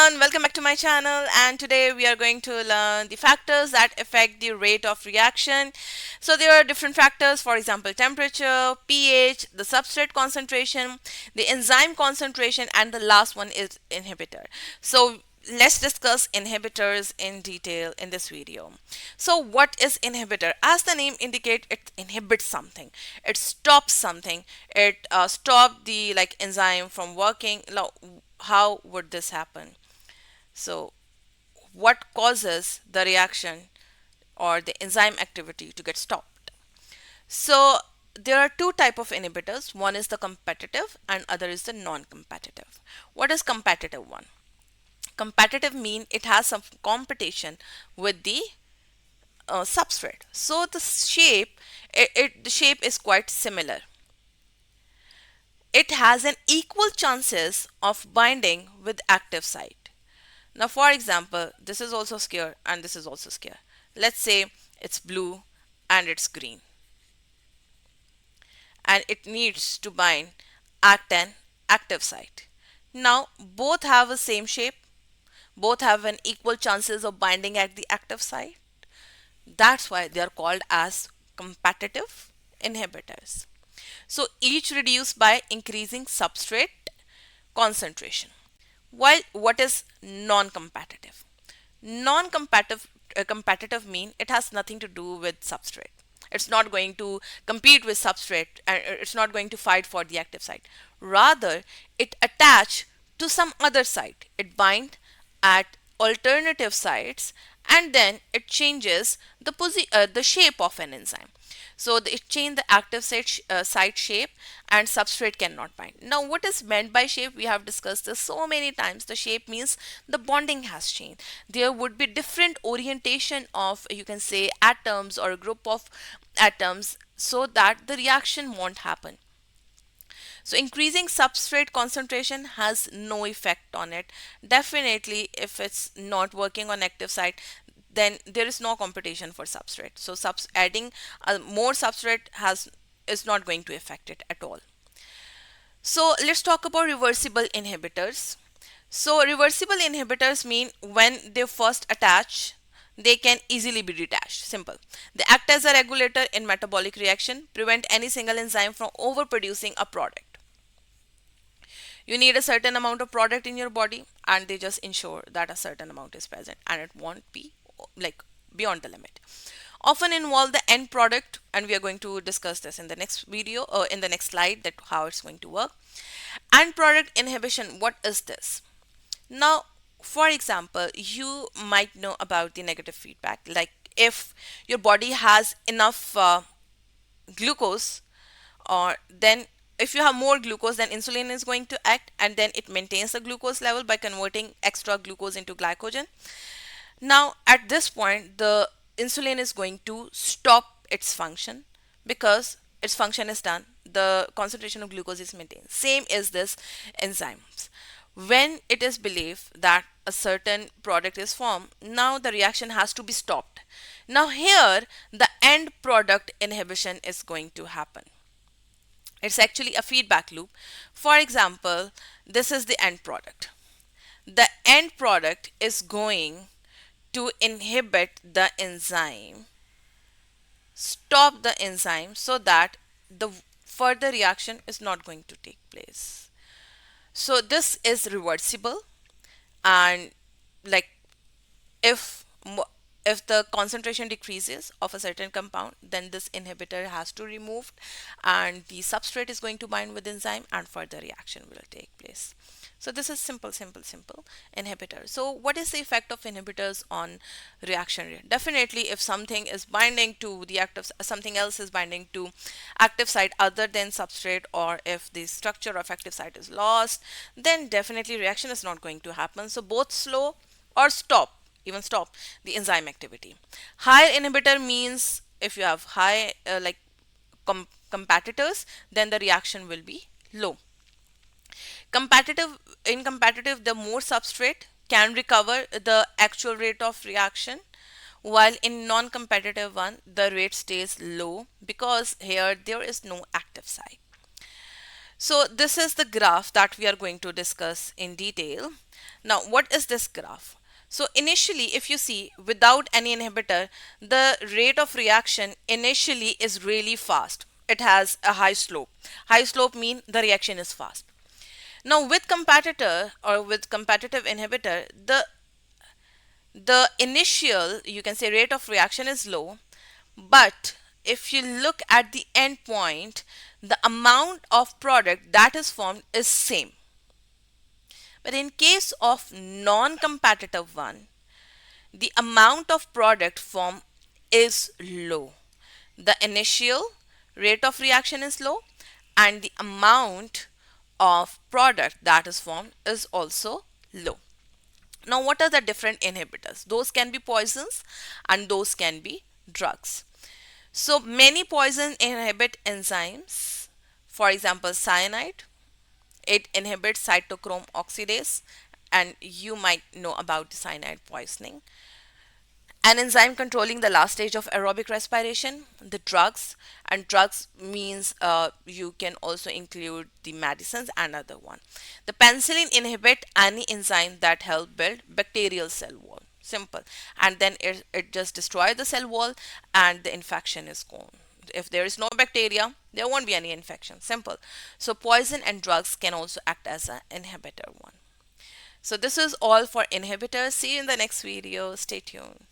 everyone, welcome back to my channel, and today we are going to learn the factors that affect the rate of reaction. So there are different factors, for example temperature, pH, the substrate concentration, the enzyme concentration, and the last one is inhibitor. So let's discuss inhibitors in detail in this video. So what is inhibitor? As the name indicates, it inhibits something, it stops something, it stops the enzyme from working. Now, how would this happen? So what causes the reaction or the enzyme activity to get stopped? So there are two type of inhibitors. One is the competitive and other is the non-competitive. What is competitive one? Competitive mean it has some competition with the substrate. So the shape, the shape is quite similar. It has an equal chances of binding with active site. Now, for example, this is also square and this is also square. Let's say it's blue and it's green, and it needs to bind at an active site. Now, both have the same shape, both have an equal chances of binding at the active site. That's why they are called as competitive inhibitors. So each reduce by increasing substrate concentration. While what is non-competitive? Non-competitive competitive mean it has nothing to do with substrate. It's not going to compete with substrate, and it's not going to fight for the active site. Rather, it attach to some other site. It bind at alternative sites, and then it changes the shape of an enzyme. So it change the active site shape, and substrate cannot bind. Now, what is meant by shape? We have discussed this so many times. The shape means the bonding has changed. There would be different orientation of, you can say, atoms or a group of atoms, so that the reaction won't happen. So increasing substrate concentration has no effect on it. Definitely, if it's not working on active site, then there is no competition for substrate. So adding more substrate has is not going to affect it at all. So let's talk about reversible inhibitors. So reversible inhibitors mean when they first attach, they can easily be detached. Simple. They act as a regulator in metabolic reaction, prevent any single enzyme from overproducing a product. You need a certain amount of product in your body, and they just ensure that a certain amount is present and it won't be like beyond the limit. Often involve the end product, and we are going to discuss this in the next video or in the next slide, that how it's going to work. End product inhibition, what is this? Now, for example, you might know about the negative feedback. Like if your body has enough glucose, or then if you have more glucose, then insulin is going to act, and then it maintains the glucose level by converting extra glucose into glycogen. Now at this point, the insulin is going to stop its function, because its function is done, the concentration of glucose is maintained. Same is this enzymes. When it is believed that a certain product is formed, now the reaction has to be stopped. Now here the end product inhibition is going to happen. It's actually a feedback loop. For example, this is the end product. The end product is going to inhibit the enzyme, stop the enzyme, so that the further reaction is not going to take place. So this is reversible, and like if if the concentration decreases of a certain compound, then this inhibitor has to remove, and the substrate is going to bind with enzyme, and further reaction will take place. So this is simple inhibitor. So what is the effect of inhibitors on reaction rate? Definitely, if something is binding to the active, something else is binding to active site other than substrate, or if the structure of active site is lost, then definitely reaction is not going to happen. So both slow or stop, even stop the enzyme activity. Higher inhibitor means if you have high competitors, then the reaction will be low. Competitive, in competitive, the more substrate can recover the actual rate of reaction, while in non-competitive one, the rate stays low because here there is no active site. So this is the graph that we are going to discuss in detail. Now, what is this graph? So initially, if you see without any inhibitor, the rate of reaction initially is really fast. It has a high slope. High slope mean the reaction is fast. Now with competitor or with competitive inhibitor, the initial, you can say, rate of reaction is low, but if you look at the end point, the amount of product that is formed is same. But in case of non-competitive one, the amount of product formed is low. The initial rate of reaction is low and the amount of product that is formed is also low. Now, what are the different inhibitors? Those can be poisons and those can be drugs. So, many poison inhibit enzymes. For example, cyanide, it inhibits cytochrome oxidase, and you might know about the cyanide poisoning. An enzyme controlling the last stage of aerobic respiration, the drugs, and drugs means you can also include the medicines and other one. The penicillin inhibit any enzyme that help build bacterial cell wall. Simple. And then it just destroy the cell wall and the infection is gone. If there is no bacteria, there won't be any infection. Simple. So poison and drugs can also act as an inhibitor one. So this is all for inhibitors. See you in the next video. Stay tuned.